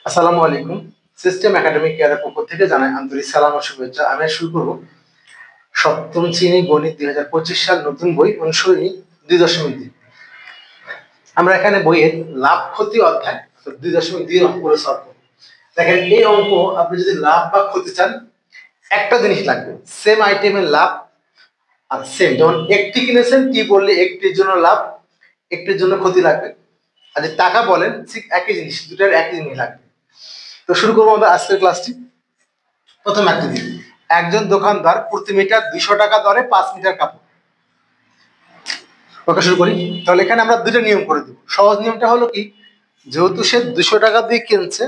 আসসালামু আলাইকুম। System academic কেয়ারের পক্ষ থেকে জানাই আন্তরিক সালাম ও শুভেচ্ছা। আমি শুরু করব সপ্তম শ্রেণী গণিত 2025 সাল নতুন বই অনুসরণী 2.2। আমরা এখানে বইয়ের লাভ ক্ষতি অধ্যায় 2.2 অঙ্ক করে সলভ করব। দেখেন এই অঙ্ক আপনি যদি লাভ বা ক্ষতি চান একটা জিনিস লাগবে, সেম আইটেমের লাভ আর সেম, যেমন একটি কিনেছেন টি বললে একটির জন্য লাভ একটির জন্য ক্ষতি লাগবে, আর যে টাকা বলেন ঠিক একই জিনিস, দুটার একই জিনিস লাগবে। তো শুরু করবো আমাদের আজকের ক্লাসটি। প্রথম একটা দিন, একজন দোকানদার প্রতি মিটার 200 টাকা দরে 5 মিটার কাপড়। ওকে, শুরু করি। তাহলে এখানে আমরা দুটো নিয়ম করে দেবো। সহজ নিয়মটা হলো কি, যেহেতু সে 200 টাকা দিয়ে কিনছে,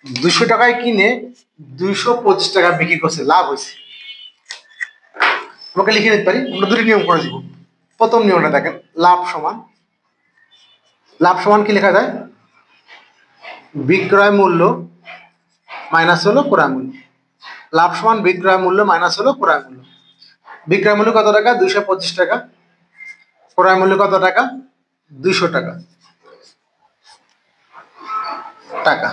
200 টাকায় কিনে 225 টাকা বিক্রি করছে, লাভ হয়েছে। আমাকে লিখে নিতে পারি, আমরা দুটো নিয়ম করে দিব। প্রথম নিয়মটা দেখেন, লাভ সমান, লাভ সমান কি লেখা যায়, বিক্রয় মূল্য মাইনাস হলো ক্রয় মূল্য। লাভ সমান বিক্রয় মূল্য মাইনাস হলো ক্রয় মূল্য। বিক্রয় মূল্য কত টাকা, 225 টাকা। ক্রয় মূল্য কত টাকা, 200 টাকা। টাকা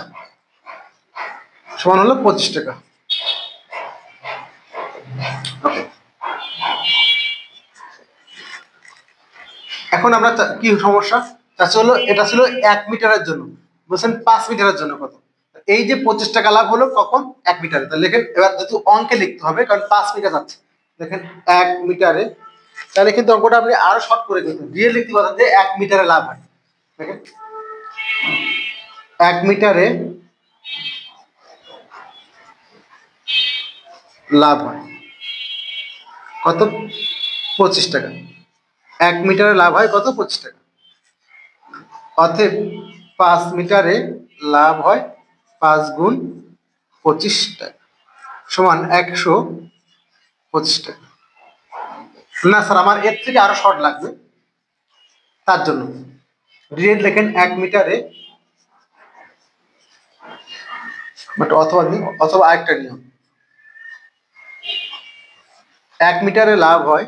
সমান হলো 25 টাকা। এখন আমরা কি সমস্যা, হলো এটা ছিল 1 মিটারের জন্য, বলছেন 5 মিটারের জন্য কত। এই যে 25 টাকা লাভ হলো কখন, 1 মিটারে। তাহলে দেখেন এবার যেহেতু অঙ্কে লিখতে হবে, কারণ 5 মিটার যাচ্ছে, দেখেন 1 মিটারে, তাহলে কিন্তু অঙ্কটা আপনি আরো শর্ট করে কিন্তু দিয়ে লিখতে পারেন যে 1 মিটারে লাভ হয়। দেখেন 1 মিটারে লাভ হয় কত, 25 টাকা। 1 মিটারে লাভ হয় কত, 25 টাকা। অতএব 5 মিটারে লাভ হয় 5 গুণ 25 টাকা সমান 125 টাকা। না স্যার, আমার এর থেকে আরো শর্ট লাগবে, তার জন্য ডিরেক্ট লেখেন 1 মিটারে, অথবা আরেকটা নিয়ম, 1 মিটারে লাভ হয়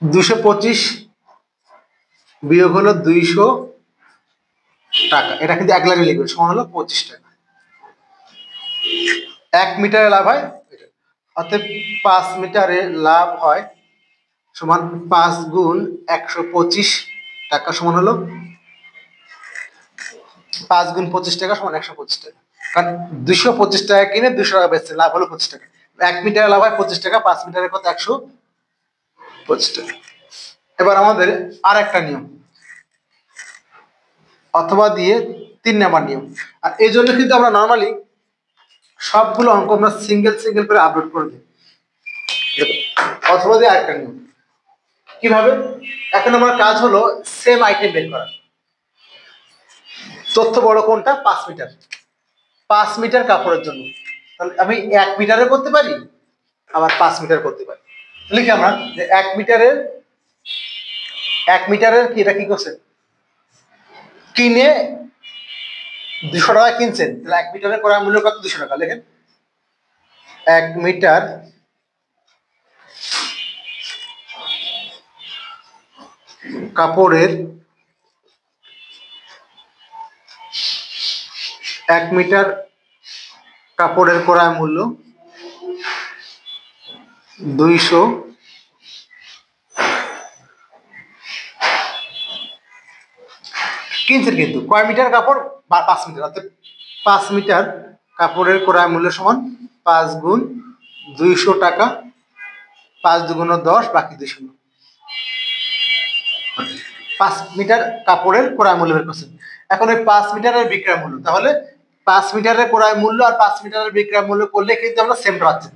225 বিয়োগ হলো 200 টাকা। এটা কিন্তু এক লাইনে লিখবে, সমান হলো 25 টাকা। 1 মিটারে লাভ হয়, অর্থাৎ 5 মিটারে লাভ হয় সমান 5 গুণ 125 টাকা সমান হলো 5 গুণ 25 টাকা সমান 125 টাকা। কারণ 225 টাকা কিনে 200 টাকা বেচছে, লাভ হলো 25 টাকা। 1 মিটারে লাভ হয় 25 টাকা, 5 মিটারে কত, 125 টাকা। এবার আমাদের আর একটা নিয়ম, অথবা দিয়ে 3 নাম্বার নিয়ম। আর এই জন্য কিন্তু আমরা নর্মালি সবগুলো অঙ্ক আমরা সিঙ্গেল সিঙ্গেল করে আপলোড করে দিই। অথবা দিয়ে আরেকটা নিয়ম কিভাবে, এখন আমার কাজ হলো সেম আইটেম বের করা। তথ্য বড় কোনটা, 5 মিটার। 5 মিটার কাপড়ের জন্য তাহলে আমি 1 মিটারে করতে পারি, আবার 5 মিটার করতে পারি। লিখি আমরা যে 1 মিটারের কি, এটা কি করছে, কিনে 200 টাকা কিনছেন, তাহলে 1 মিটারের করার মূল্য কত, 200 টাকা। লেখেন 1 মিটার কাপড়ের, 1 মিটার কাপড়ের ক্রয় মূল্য 200 কিনছেন, কিন্তু কয় মিটার কাপড় বা 5 মিটার, অর্থাৎ 5 মিটার কাপড়ের ক্রয় মূল্য সমান 5 গুণ 200 টাকা, 5 দুগুণ 10, বাকি 200। 5 মিটার কাপড়ের ক্রয় মূল্য বের করছেন। এখন ওই 5 মিটারের বিক্রয় মূল্য, তাহলে 5 মিটারের ক্রয় মূল্য আর 5 মিটারের বিক্রয় মূল্য করলে কিন্তু আমরা সেম পাচ্ছি,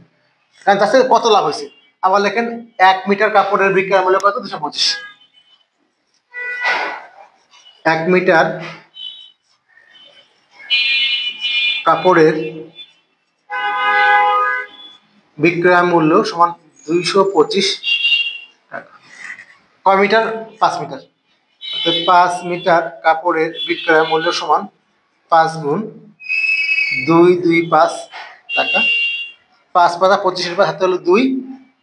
কারণ তার সাথে কত লাভ হয়েছে। আবার লেখেন 1 মিটার কাপড়ের বিক্রয় মূল্য কত, 225। 1 মিটার কাপড়ের বিক্রয় মূল্য সমান 225 টাকা। কয় মিটার, 5 মিটার। অর্থাৎ 5 মিটার কাপড়ের বিক্রয় মূল্য সমান 5 গুণ 225 টাকা। 5 পাতা 25 এর হাতে হলো 2,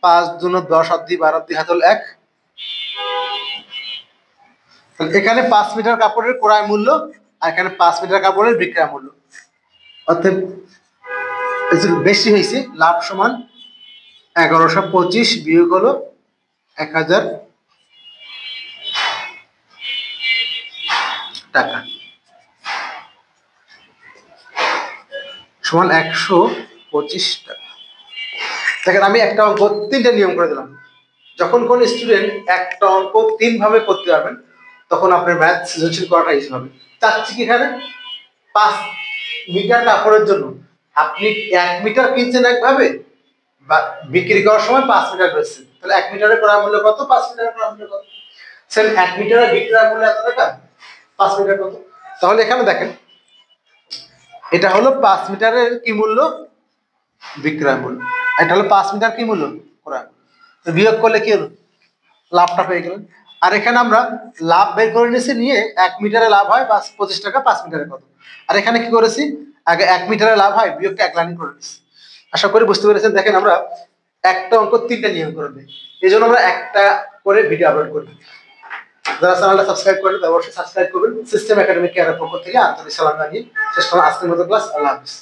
5 দুনো 10, 8 দুই 12, 2 হাতে হলো 1, তাহলে এখানে 5 মিটার কাপড়ের ক্রয় মূল্য আর এখানে 5 মিটার কাপড়ের বিক্রয় মূল্য, অর্থাৎ বেশি হয়েছে। লাভ সমান 1125 বিয়োগ হলো 1000 টাকা সমান 125 টাকা। দেখেন আমি একটা অঙ্ক 3টা নিয়ম করে দিলাম। যখন কোন স্টুডেন্ট একটা অঙ্ক 3 ভাবে করতে পারবেন তখন আপনার ম্যাথ সৃজনশীল করাটা ইজি হবে। চাচ্ছি কি এখানে 5 মিটার কাপড়ের জন্য আপনি 1 মিটার কিনছেন একভাবে, বা বিক্রি করার সময় 5 মিটার বেচছেন, তাহলে 1 মিটারের ক্রয় মূল্য কত, 5 মিটারের ক্রয় মূল্য কত, সেম 1 মিটারের বিক্রয় মূল্য এত টাকা, 5 মিটার কত। তাহলে এখানে দেখেন এটা হলো 5 মিটারের কি মূল্য, বিক্রয় মূল্য, এটা হলো 5 মিটার কি মূল্য, ক্রয় মূল্য। তো বিয়োগ করলে কি হলো, লাভটা পেয়ে গেলেন। আর এখানে আমরা লাভ বের করে নিয়েছি, নিয়ে 1 মিটারে লাভ হয় 25 টাকা, 5 মিটারে কত। আর এখানে কি করেছি, আগে 1 মিটারে লাভ হয় বিয়োগটা এক লাইন করে নিয়েছি। আশা করি বুঝতে পেরেছেন। দেখেন আমরা একটা অঙ্ক 3টা নিয়ম করে দিই, এই জন্য আমরা একটা করে ভিডিও আপলোড করি। যারা চ্যানেলটা সাবস্ক্রাইব করেন তারা অবশ্যই সাবস্ক্রাইব করবেন। সিস্টেম একাডেমি কেয়ারের পক্ষ থেকে আন্তরিক সালাম জানিয়ে শেষ করলাম আজকের মতো ক্লাস। আল্লাহ হাফিজ।